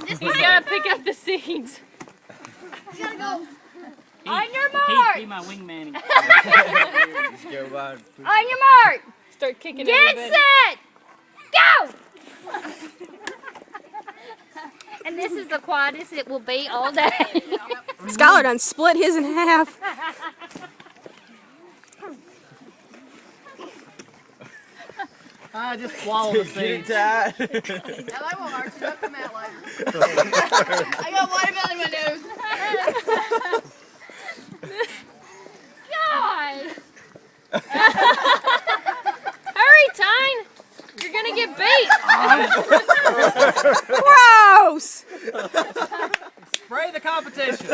He's gotta pick up the seeds. He's gotta go. On your mark. Be my wingman. On your mark. Start kicking Get everybody. set. Go. And this is the quietest it will be all day. Skylar done split his in half. I just swallow the seeds. I won't arch it up, come out later. I got watermelon in my nose. God. Hurry, Tyne. You're gonna get beat. Gross! Spray the competition.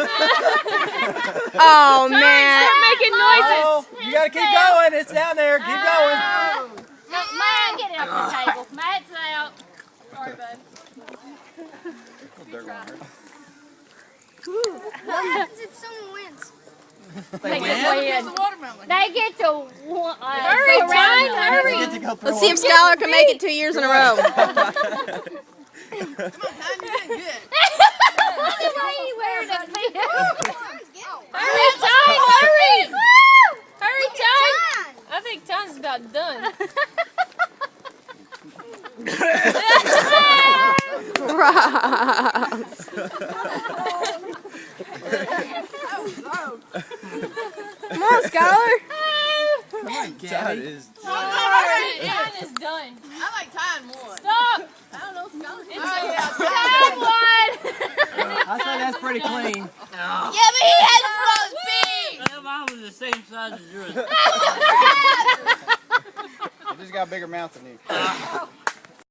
Oh, Tyne, man. start making noises. Oh, you gotta keep going. It's down there. Keep going. No, Matt, get it off the table. Matt's out. Sorry, bud. What happens if someone wins? They win? get win. Watermelon. They get to Hurry, go Tyne, around. hurry. Let's see if Skylar can make it 2 years in a row. Come on, Tyne, you're doing good. Look at why he wearing a fit. Hurry, Tyne, hurry. Hurry, Tyne. I think Tyne's about done. Gross. Come on, Skylar. Todd is. Tyne is done. I like Tyne more. Stop. I don't know, Skylar. Have one. I say that's pretty clean. Yeah, but he has a front feet. Well, mine was the same size as yours. He just got a bigger mouth than you.